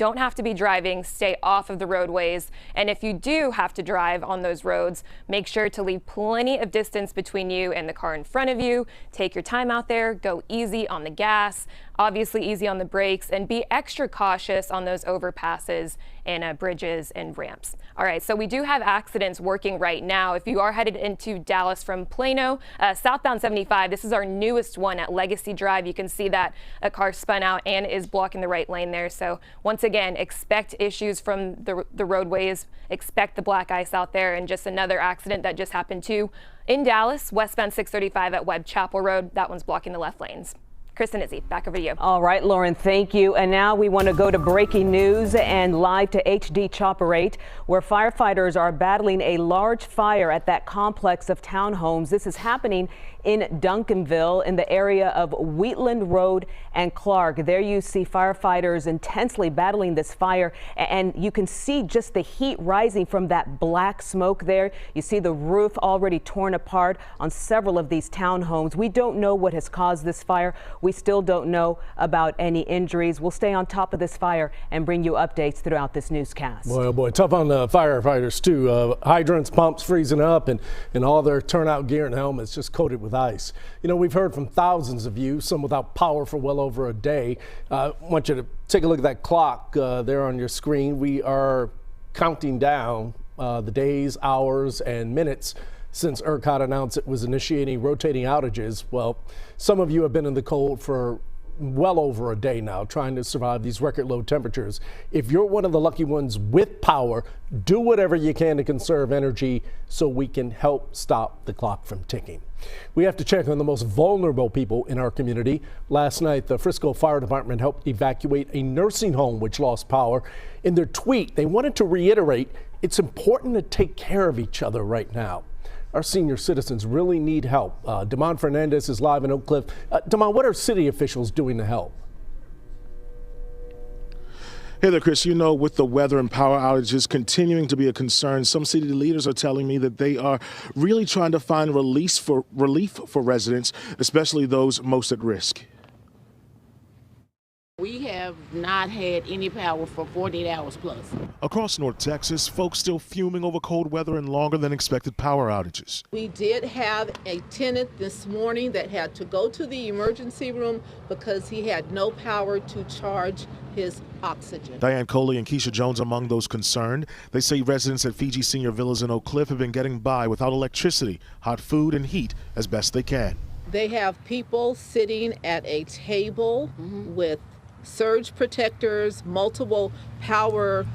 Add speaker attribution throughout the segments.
Speaker 1: don't have to be driving, stay off of the roadways. And if you do have to drive on those roads, make sure to leave plenty of distance between you and the car in front of you. Take your time out there, go easy on the gas, obviously easy on the brakes, and be extra cautious on those overpasses and bridges and ramps. All right, so we do have accidents working right now. If you are headed into Dallas from Plano, southbound 75, this is our newest one at Legacy Drive. You can see that a car spun out and is blocking the right lane there. So once again, expect issues from the roadways, expect the black ice out there. And just another accident that just happened too in Dallas, westbound 635 at Webb Chapel Road. That one's blocking the left lanes. Chris and Izzy, back over to you.
Speaker 2: All right, Lauren, thank you. And now we want to go to breaking news and live to HD Chopper 8, where firefighters are battling a large fire at that complex of townhomes. This is happening in Duncanville in the area of Wheatland Road and Clark. There you see firefighters intensely battling this fire, and you can see just the heat rising from that black smoke there. You see the roof already torn apart on several of these townhomes. We don't know what has caused this fire. We still don't know about any injuries. We'll stay on top of this fire and bring you updates throughout this newscast.
Speaker 3: Boy, oh boy, tough on the firefighters too. Hydrants, pumps freezing up, and all their turnout gear and helmets just coated with ice. You know, we've heard from thousands of you, some without power for well over a day. I want you to take a look at that clock there on your screen. We are counting down the days, hours, and minutes since ERCOT announced it was initiating rotating outages. Well, some of you have been in the cold for well over a day now, trying to survive these record low temperatures. If you're one of the lucky ones with power, do whatever you can to conserve energy so we can help stop the clock from ticking. We have to check on the most vulnerable people in our community. Last night, the Frisco Fire Department helped evacuate a nursing home which lost power. In their tweet, they wanted to reiterate it's important to take care of each other right now. Our senior citizens really need help. Damon Fernandez is live in Oak Cliff. Damon, what are city officials doing to help?
Speaker 4: Hey there, Chris. You know, with the weather and power outages continuing to be a concern, some city leaders are telling me that they are really trying to find relief for residents, especially those most at risk.
Speaker 5: We have not had any power for 48 hours plus.
Speaker 4: Across North Texas, folks still fuming over cold weather and longer than expected power outages.
Speaker 6: We did have a tenant this morning that had to go to the emergency room because he had no power to charge his oxygen.
Speaker 4: Diane Coley and Keisha Jones among those concerned. They say residents at Fiji Senior Villas in Oak Cliff have been getting by without electricity, hot food, and heat as best they can.
Speaker 6: They have people sitting at a table with surge protectors, multiple power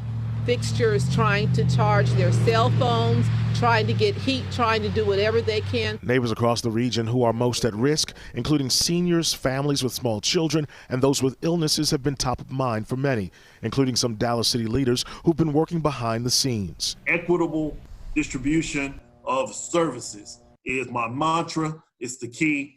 Speaker 6: fixtures, trying to charge their cell phones, trying to get heat, trying to do whatever they can.
Speaker 4: Neighbors across the region who are most at risk, including seniors, families with small children, and those with illnesses, have been top of mind for many, including some Dallas city leaders who've been working behind the scenes.
Speaker 7: Equitable distribution of services is my mantra. It's the key,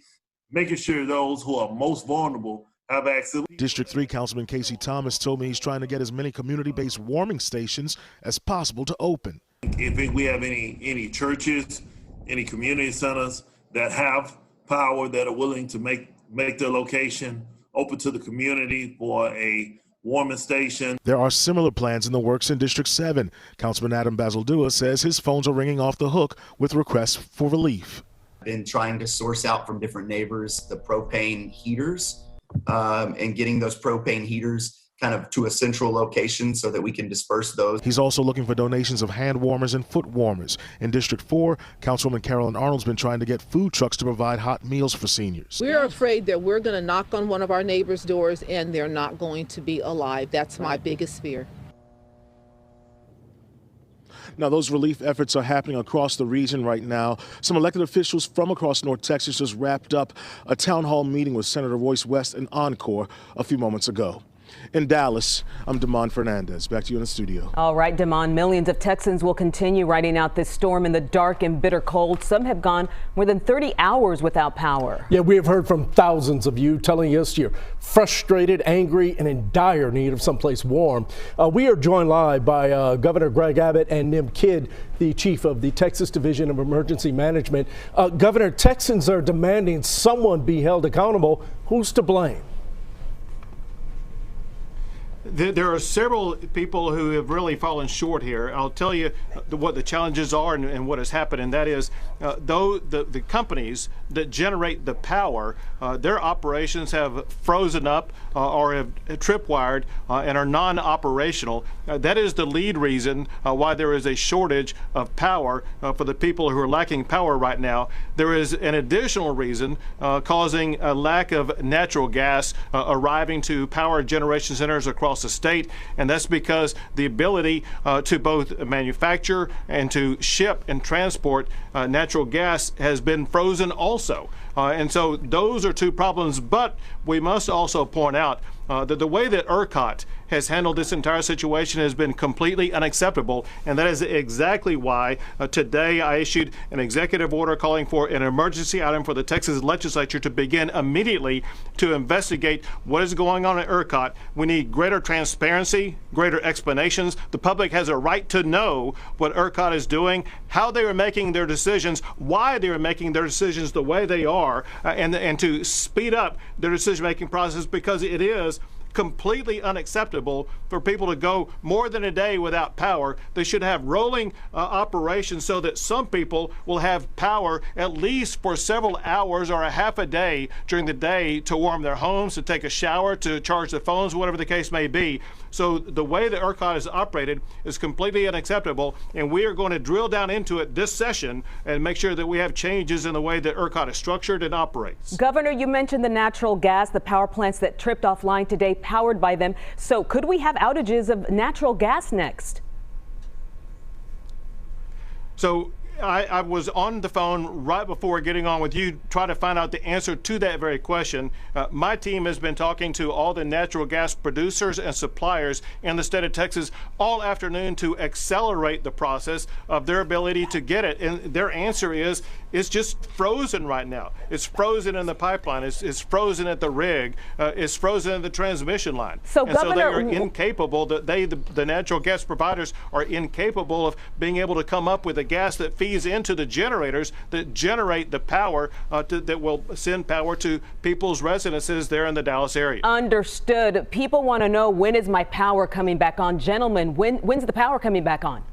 Speaker 7: making sure those who are most vulnerable have access.
Speaker 4: District 3 Councilman Casey Thomas told me he's trying to get as many community-based warming stations as possible to open.
Speaker 7: If we have any churches, any community centers that have power, that are willing to make their location open to the community for a warming station.
Speaker 4: There are similar plans in the works in District 7. Councilman Adam Bazaldua says his phones are ringing off the hook with requests for relief.
Speaker 8: I've been trying to source out from different neighbors the propane heaters. And getting those propane heaters kind of to a central location so that we can disperse those.
Speaker 4: He's also looking for donations of hand warmers and foot warmers. In District 4, Councilwoman Carolyn Arnold's been trying to get food trucks to provide hot meals for seniors.
Speaker 6: We're afraid that we're going to knock on one of our neighbors' doors and they're not going to be alive. That's my biggest fear.
Speaker 4: Now, those relief efforts are happening across the region right now. Some elected officials from across North Texas just wrapped up a town hall meeting with Senator Royce West and Encore a few moments ago. In Dallas, I'm Damon Fernandez. Back to you in the studio.
Speaker 2: All right, Damon, millions of Texans will continue riding out this storm in the dark and bitter cold. Some have gone more than 30 hours without power.
Speaker 3: Yeah, we have heard from thousands of you telling us you're frustrated, angry, and in dire need of someplace warm. We are joined live by Governor Greg Abbott and Nim Kidd, the chief of the Texas Division of Emergency Management. Governor, Texans are demanding someone be held accountable. Who's to blame?
Speaker 9: There are several people who have really fallen short here. I'll tell you what the challenges are and what has happened, and that is though the companies that generate the power, their operations have frozen up or have tripwired and are non-operational. That is the lead reason why there is a shortage of power for the people who are lacking power right now. There is an additional reason causing a lack of natural gas arriving to power generation centers across the state, and that's because the ability to both manufacture and to ship and transport natural gas has been frozen also. And so those are two problems, but we must also point out that the way that ERCOT has handled this entire situation has been completely unacceptable, and that is exactly why today I issued an executive order calling for an emergency item for the Texas legislature to begin immediately to investigate what is going on at ERCOT. We need greater transparency, greater explanations. The public has a right to know what ERCOT is doing, how they are making their decisions, why they are making their decisions the way they are, and to speed up their decision-making process, because it is completely unacceptable for people to go more than a day without power. They should have rolling operations so that some people will have power at least for several hours or a half a day during the day to warm their homes, to take a shower, to charge their phones, whatever the case may be. So the way that ERCOT is operated is completely unacceptable, and we are going to drill down into it this session and make sure that we have changes in the way that ERCOT is structured and operates.
Speaker 2: Governor, you mentioned the natural gas, the power plants that tripped offline today, powered by them. So could we have outages of natural gas next?
Speaker 9: So I was on the phone right before getting on with you, trying to find out the answer to that very question. My team has been talking to all the natural gas producers and suppliers in the state of Texas all afternoon to accelerate the process of their ability to get it. And their answer is, it's just frozen right now. It's frozen in the pipeline. It's frozen at the rig. It's frozen in the transmission line.
Speaker 2: So,
Speaker 9: and
Speaker 2: Governor,
Speaker 9: so they are incapable, the natural gas providers are incapable of being able to come up with a gas that feeds into the generators that generate the power that will send power to people's residences there in the Dallas area.
Speaker 2: Understood. People want to know, when is my power coming back on? Gentlemen, when's the power coming back on?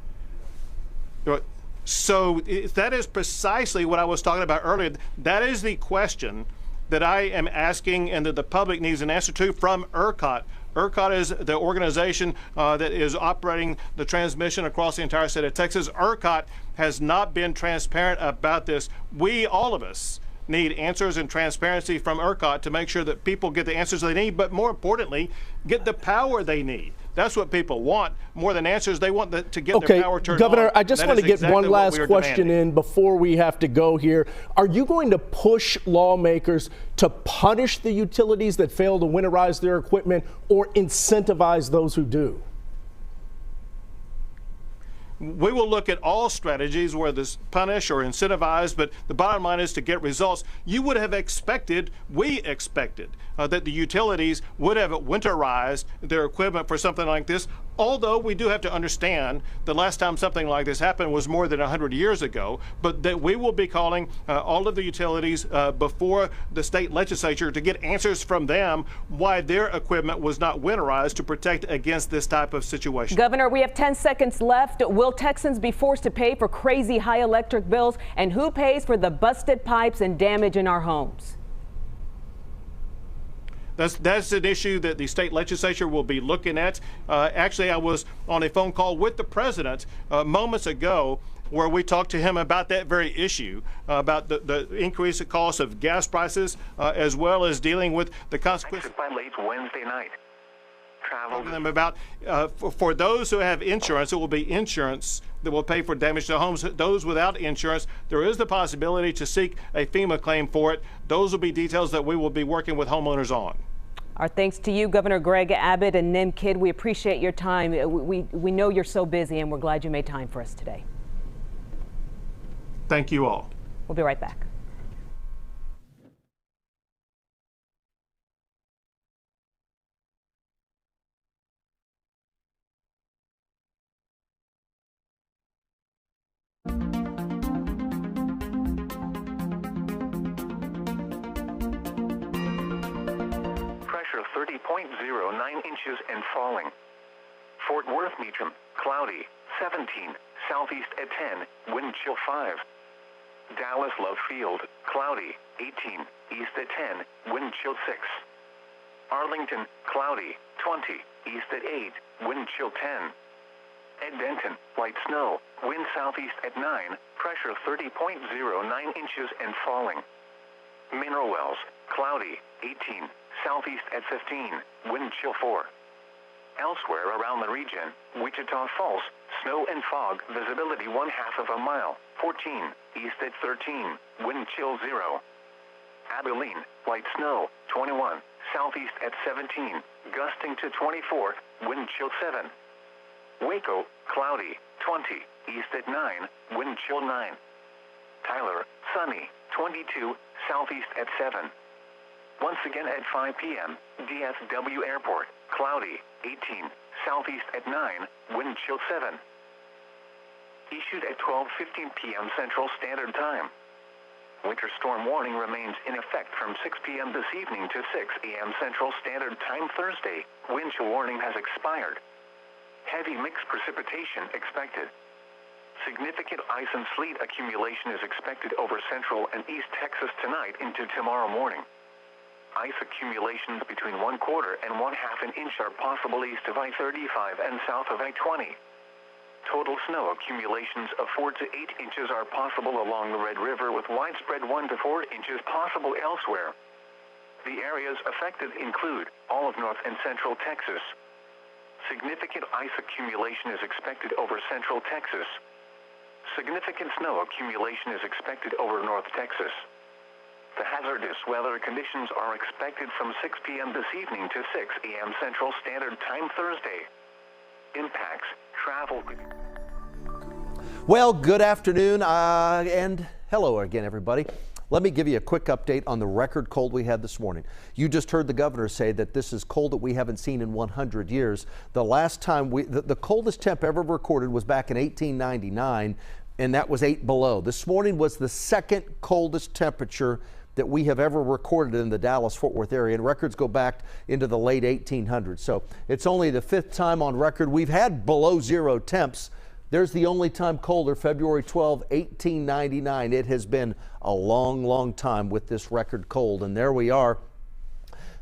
Speaker 9: So that is precisely what I was talking about earlier. That is the question that I am asking and that the public needs an answer to from ERCOT. ERCOT is the organization that is operating the transmission across the entire state of Texas. ERCOT has not been transparent about this. We, all of us, need answers and transparency from ERCOT to make sure that people get the answers they need, but more importantly, get the power they need. That's what people want, more than answers. They want to get their power turned on.
Speaker 3: Governor, I just want to get one last question in before we have to go here. Are you going to push lawmakers to punish the utilities that fail to winterize their equipment or incentivize those who do?
Speaker 9: We will look at all strategies, whether it's punish or incentivize, but the bottom line is to get results. You would have expected, we expected, that the utilities would have winterized their equipment for something like this, although we do have to understand the last time something like this happened was more than 100 years ago, but that we will be calling all of the utilities before the state legislature to get answers from them why their equipment was not winterized to protect against this type of situation.
Speaker 2: Governor, we have 10 seconds left. Will Texans be forced to pay for crazy high electric bills? And who pays for the busted pipes and damage in our homes?
Speaker 9: That's an issue that the state legislature will be looking at. Actually, I was on a phone call with the president moments ago where we talked to him about that very issue, about the increase in cost of gas prices, as well as dealing with the consequences.
Speaker 10: By late Wednesday night.
Speaker 9: Them about for those who have insurance, it will be insurance that will pay for damage to homes. Those without insurance, there is the possibility to seek a FEMA claim for it. Those will be details that we will be working with homeowners on.
Speaker 2: Our thanks to you, Governor Greg Abbott and Nim Kidd. We appreciate your time. We know you're so busy, and we're glad you made time for us today.
Speaker 9: Thank you all.
Speaker 2: We'll be right back.
Speaker 10: Pressure of 30.09 inches and falling. Fort Worth Meacham, cloudy, 17, southeast at 10, wind chill 5. Dallas Love Field, cloudy, 18, east at 10, wind chill 6. Arlington, cloudy, 20, east at 8, wind chill 10. At Denton, light snow, wind southeast at 9, pressure 30.09 inches and falling. Mineral Wells, cloudy, 18, southeast at 15, wind chill 4. Elsewhere around the region, Wichita Falls, snow and fog, visibility 1/2 of a mile, 14, east at 13, wind chill 0. Abilene, light snow, 21, southeast at 17, gusting to 24, wind chill 7. Waco, cloudy, 20, east at 9, wind chill 9. Tyler, sunny, 22, southeast at 7. Once again at 5 p.m., DFW Airport, cloudy, 18, southeast at 9, wind chill 7. Issued at 12:15 p.m. Central Standard Time. Winter storm warning remains in effect from 6 p.m. this evening to 6 a.m. Central Standard Time Thursday. Wind chill warning has expired. Heavy mixed precipitation expected. Significant ice and sleet accumulation is expected over central and east Texas tonight into tomorrow morning. Ice accumulations between 1/4 and 1/2 inch are possible east of I-35 and south of I-20. Total snow accumulations of 4 to 8 inches are possible along the Red River, with widespread 1 to 4 inches possible elsewhere. The areas affected include all of north and central Texas. Significant ice accumulation is expected over central Texas. Significant snow accumulation is expected over North Texas. The hazardous weather conditions are expected from 6 p.m. this evening to 6 a.m. Central Standard Time Thursday. Impacts, travel.
Speaker 11: Well, good afternoon and hello again, everybody. Let me give you a quick update on the record cold we had this morning. You just heard the governor say that this is cold that we haven't seen in 100 years. The last time the coldest temp ever recorded was back in 1899, and that was 8 below. This morning was the second coldest temperature that we have ever recorded in the Dallas-Fort Worth area, and records go back into the late 1800s. So it's only the 5th time on record. We've had below zero temps. There's the only time colder, February 12, 1899. It has been a long, long time with this record cold, and there we are.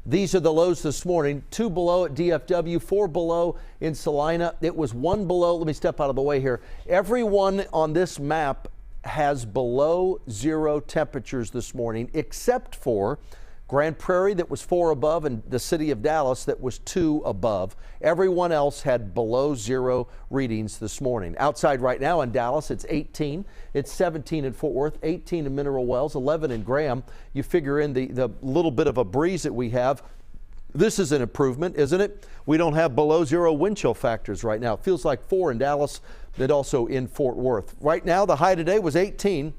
Speaker 11: These are the lows this morning. 2 below at DFW, 4 below in Salina. It was 1 below. Let me step out of the way here. Everyone on this map has below zero temperatures this morning, except for Grand Prairie, that was 4 above, and the city of Dallas, that was 2 above. Everyone else had below zero readings this morning. Outside right now in Dallas, it's 18. It's 17 in Fort Worth, 18 in Mineral Wells, 11 in Graham. You figure in the little bit of a breeze that we have. This is an improvement, isn't it? We don't have below zero wind chill factors right now. It feels like 4 in Dallas, and also in Fort Worth. Right now, the high today was 18.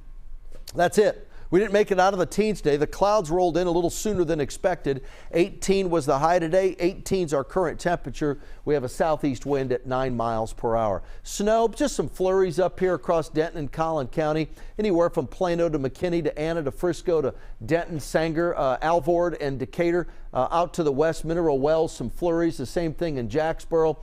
Speaker 11: That's it. We didn't make it out of the teens today. The clouds rolled in a little sooner than expected. 18 was the high today. 18 is our current temperature. We have a southeast wind at 9 miles per hour. Snow, just some flurries up here across Denton and Collin County. Anywhere from Plano to McKinney to Anna to Frisco to Denton, Sanger, Alvord and Decatur. Out to the west, Mineral Wells, some flurries. The same thing in Jacksboro.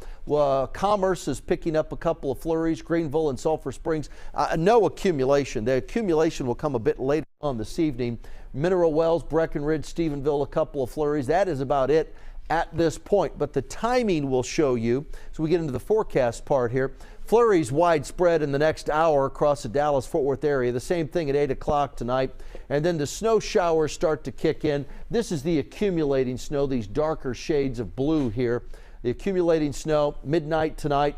Speaker 11: Commerce is picking up a couple of flurries. Greenville and Sulphur Springs. No accumulation. The accumulation will come a bit later on this evening. Mineral Wells, Breckenridge, Stephenville, a couple of flurries. That is about it at this point. But the timing will show you, so we get into the forecast part here. Flurries widespread in the next hour across the Dallas-Fort Worth area. The same thing at 8 o'clock tonight. And then the snow showers start to kick in. This is the accumulating snow, these darker shades of blue here. The accumulating snow, midnight tonight,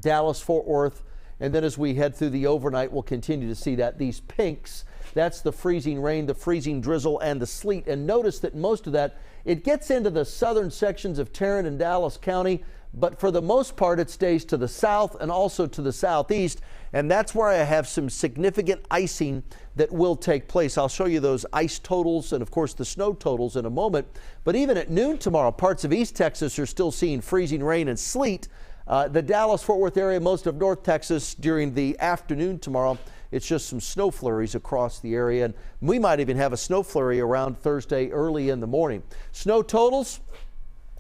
Speaker 11: Dallas-Fort Worth. And then as we head through the overnight, we'll continue to see that. These pinks, that's the freezing rain, the freezing drizzle, and the sleet. And notice that most of that, it gets into the southern sections of Tarrant and Dallas County, but for the most part, it stays to the south and also to the southeast. And that's where I have some significant icing that will take place. I'll show you those ice totals and, of course, the snow totals in a moment. But even at noon tomorrow, parts of East Texas are still seeing freezing rain and sleet. The Dallas-Fort Worth area, most of North Texas during the afternoon tomorrow, it's just some snow flurries across the area. And we might even have a snow flurry around Thursday early in the morning. Snow totals,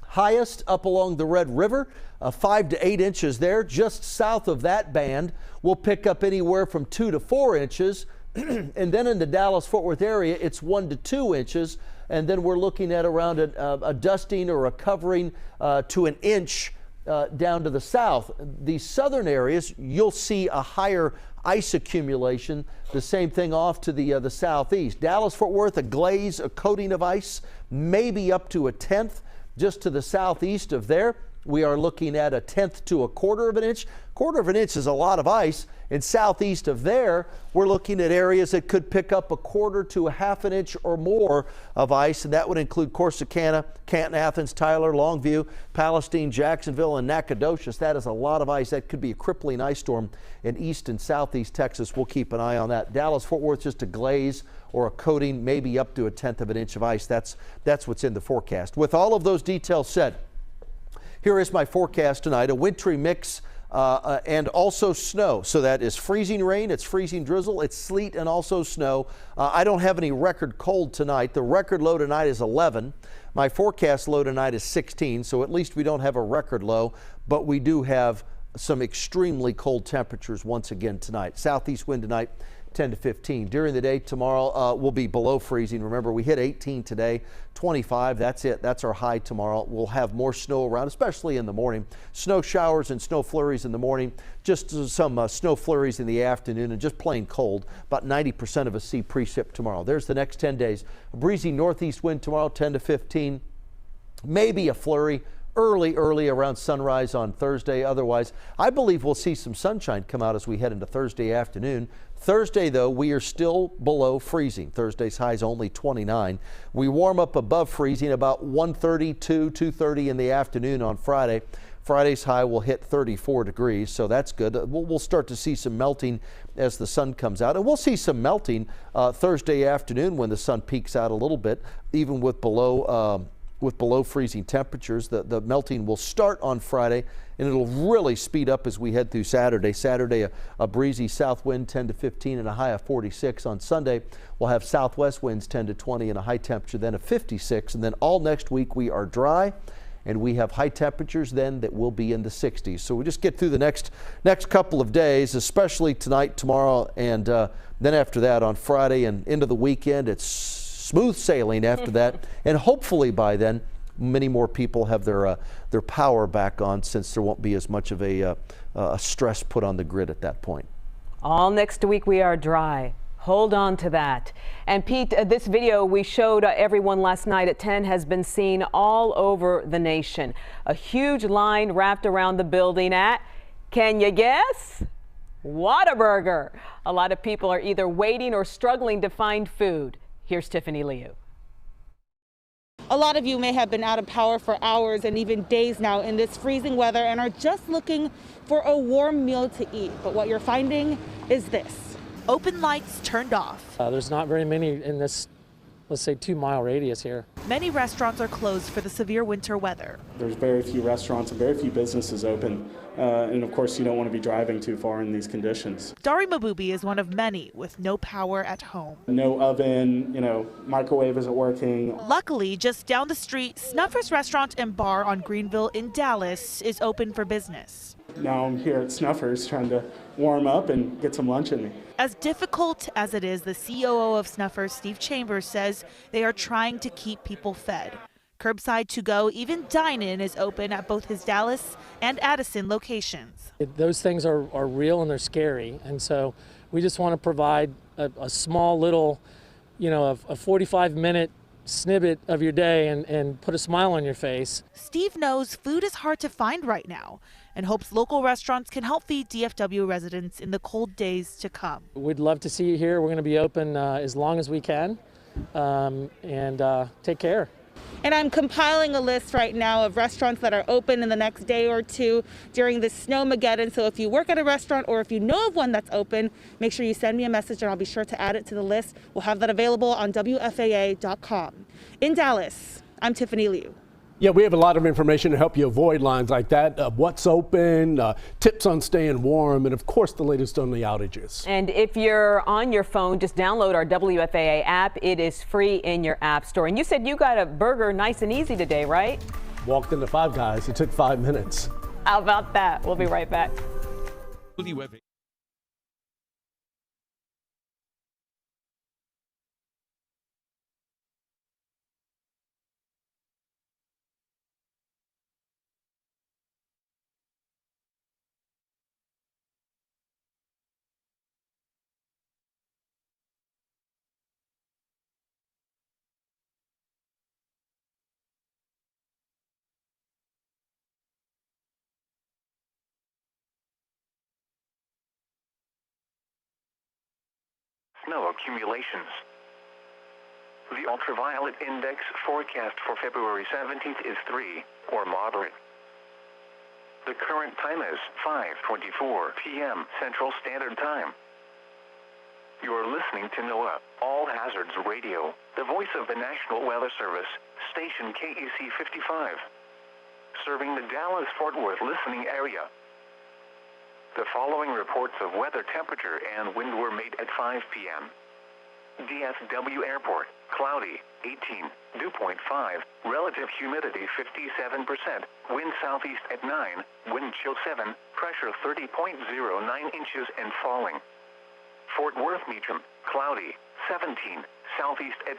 Speaker 11: highest up along the Red River, 5 to 8 inches there. Just south of that band, we'll pick up anywhere from 2 to 4 inches. And then in the Dallas-Fort Worth area, it's 1 to 2 inches. And then we're looking at around a dusting or a covering to an inch down to the south. The southern areas, you'll see a higher ice accumulation. The same thing off to the southeast. Dallas-Fort Worth, a glaze, a coating of ice, maybe up to a tenth. Just to the southeast of there, we are looking at a tenth to a quarter of an inch. Quarter of an inch is a lot of ice. And southeast of there, we're looking at areas that could pick up a quarter to a half an inch or more of ice, and that would include Corsicana, Canton, Athens, Tyler, Longview, Palestine, Jacksonville, and Nacogdoches. That is a lot of ice. That could be a crippling ice storm in east and southeast Texas. We'll keep an eye on that. Dallas-Fort Worth, just a glaze or a coating, maybe up to a tenth of an inch of ice. That's what's in the forecast. With all of those details said, here is my forecast tonight. A wintry mix and also snow. So that is freezing rain, it's freezing drizzle, it's sleet, and also snow. I don't have any record cold tonight. The record low tonight is 11. My forecast low tonight is 16, so at least we don't have a record low, but we do have some extremely cold temperatures once again tonight. Southeast wind tonight, 10 to 15. During the day tomorrow, we'll be below freezing. Remember, we hit 18 today, 25. That's it. That's our high tomorrow. We'll have more snow around, especially in the morning. Snow showers and snow flurries in the morning, just some snow flurries in the afternoon, and just plain cold. About 90% of us see precip tomorrow. There's the next 10 days. A breezy northeast wind tomorrow, 10 to 15. Maybe a flurry early around sunrise on Thursday. Otherwise, I believe we'll see some sunshine come out as we head into Thursday afternoon. Thursday, though, we are still below freezing. Thursday's high is only 29. We warm up above freezing about 1:30 to 2:30 in the afternoon on Friday. Friday's high will hit 34 degrees, so that's good. We'll start to see some melting as the sun comes out, and we'll see some melting Thursday afternoon when the sun peaks out a little bit, even with below freezing temperatures. The melting will start on Friday, and it'll really speed up as we head through Saturday. Saturday, a breezy south wind, 10 to 15, and a high of 46. On Sunday, we'll have southwest winds, 10 to 20, and a high temperature then of 56. And then all next week we are dry, and we have high temperatures then that will be in the 60s. So we just get through the next couple of days, especially tonight, tomorrow, and then after that on Friday and into the weekend, it's smooth sailing after that. And hopefully by then, many more people have their power back on, since there won't be as much of a stress put on the grid at that point.
Speaker 2: All next week we are dry. Hold on to that. And Pete, this video we showed everyone last night at 10 has been seen all over the nation. A huge line wrapped around the building at, can you guess? Whataburger. A lot of people are either waiting or struggling to find food. Here's Tiffany Liu.
Speaker 12: A lot of you may have been out of power for hours and even days now in this freezing weather and are just looking for a warm meal to eat. But what you're finding is this. Open lights turned off.
Speaker 13: There's not very many in this, let's say, 2-mile radius here.
Speaker 12: Many restaurants are closed for the severe winter weather.
Speaker 14: There's very few restaurants and very few businesses open. And of course, you don't want to be driving too far in these conditions.
Speaker 12: Dari Mabubi is one of many with no power at home.
Speaker 14: No oven, microwave isn't working.
Speaker 12: Luckily, just down the street, Snuffers Restaurant and Bar on Greenville in Dallas is open for business.
Speaker 14: Now I'm here at Snuffers trying to warm up and get some lunch in me.
Speaker 12: As difficult as it is, the COO of Snuffers, Steve Chambers, says they are trying to keep people fed. Curbside to go, even dine-in is open at both his Dallas and Addison locations.
Speaker 13: Those things are real and they're scary. And so we just want to provide a small little, a 45-minute snippet of your day and put a smile on your face.
Speaker 12: Steve knows food is hard to find right now and hopes local restaurants can help feed DFW residents in the cold days to come.
Speaker 13: We'd love to see you here. We're going to be open as long as we can, and take care.
Speaker 12: And I'm compiling a list right now of restaurants that are open in the next day or two during this snowmageddon. So if you work at a restaurant or if you know of one that's open, make sure you send me a message and I'll be sure to add it to the list. We'll have that available on WFAA.com. In Dallas, I'm Tiffany Liu.
Speaker 3: Yeah, we have a lot of information to help you avoid lines like that. What's open, tips on staying warm, and of course the latest on the outages.
Speaker 2: And if you're on your phone, just download our WFAA app. It is free in your app store. And you said you got a burger nice and easy today, right?
Speaker 3: Walked into Five Guys. It took 5 minutes.
Speaker 2: How about that? We'll be right back.
Speaker 10: Snow accumulations. The ultraviolet index forecast for February 17th is 3, or moderate. The current time is 5:24 p.m. Central Standard Time. You are listening to NOAA All Hazards Radio, the voice of the National Weather Service, station KEC 55, serving the Dallas-Fort Worth listening area. The following reports of weather temperature and wind were made at 5 p.m. DFW Airport, cloudy, 18, dew point 5, relative humidity 57%, wind southeast at 9, wind chill 7, pressure 30.09 inches and falling. Fort Worth Meacham, cloudy, 17, southeast at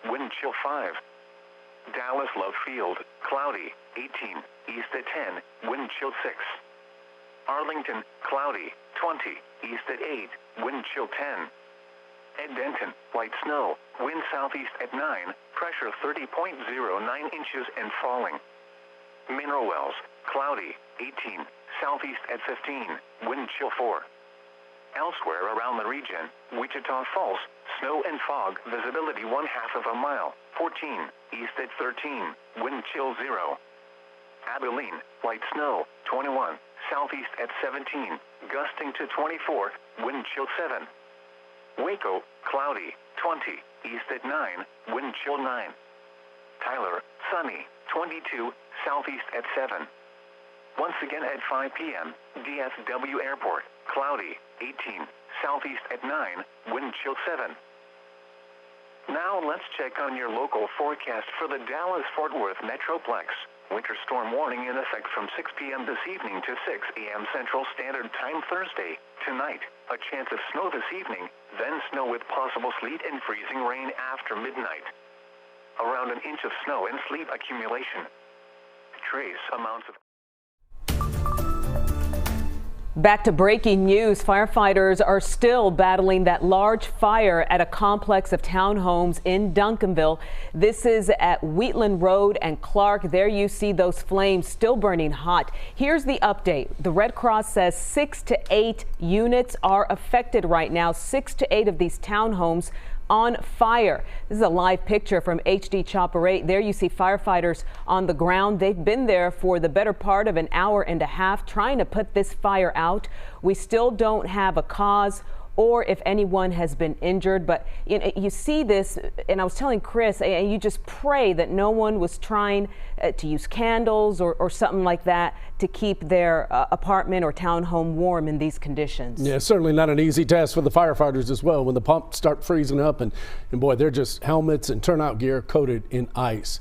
Speaker 10: 10, wind chill 5. Dallas Love Field, cloudy, 18, east at 10, wind chill 6. Arlington, cloudy, 20, east at 8, wind chill 10. At Denton, light snow, wind southeast at 9, pressure 30.09 inches and falling. Mineral Wells, cloudy, 18, southeast at 15, wind chill 4. Elsewhere around the region, Wichita Falls, snow and fog, visibility 1/2 of a mile, 14, east at 13, wind chill 0. Abilene, light snow, 21, southeast at 17, gusting to 24, wind chill 7. Waco, cloudy, 20, east at 9, wind chill 9. Tyler, sunny, 22, southeast at 7. Once again at 5 p.m., DFW Airport, cloudy, 18, southeast at 9, wind chill 7. Now let's check on your local forecast for the Dallas-Fort Worth Metroplex. Winter storm warning in effect from 6 p.m. this evening to 6 a.m. Central Standard Time Thursday. Tonight, a chance of snow this evening, then snow with possible sleet and freezing rain after midnight. Around an inch of snow and sleet accumulation. Trace amounts of...
Speaker 2: Back to breaking news. Firefighters are still battling that large fire at a complex of townhomes in Duncanville. This is at Wheatland Road and Clark. There you see those flames still burning hot. Here's the update. The Red Cross says 6 to 8 units are affected right now. 6 to 8 of these townhomes on fire. This is a live picture from HD Chopper 8. There you see firefighters on the ground. They've been there for the better part of an hour and a half trying to put this fire out. We still don't have a cause or if anyone has been injured, but you see this, and I was telling Chris, and you just pray that no one was trying to use candles or something like that to keep their apartment or townhome warm in these conditions. Yeah, certainly not an easy task for the firefighters as well when the pumps start freezing up, and boy, they're just helmets and turnout gear coated in ice.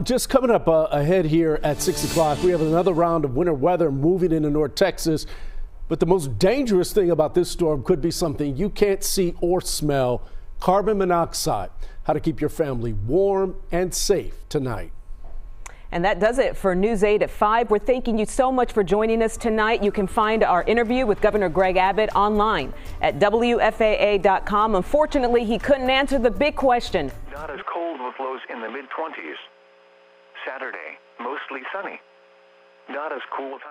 Speaker 2: Just coming up ahead here at 6 o'clock, we have another round of winter weather moving into North Texas. But the most dangerous thing about this storm could be something you can't see or smell: carbon monoxide. How to keep your family warm and safe tonight. And that does it for News 8 at 5. We're thanking you so much for joining us tonight. You can find our interview with Governor Greg Abbott online at WFAA.com. Unfortunately, he couldn't answer the big question.
Speaker 10: Not as cold with lows in the mid-20s. Saturday, mostly sunny. Not as cool as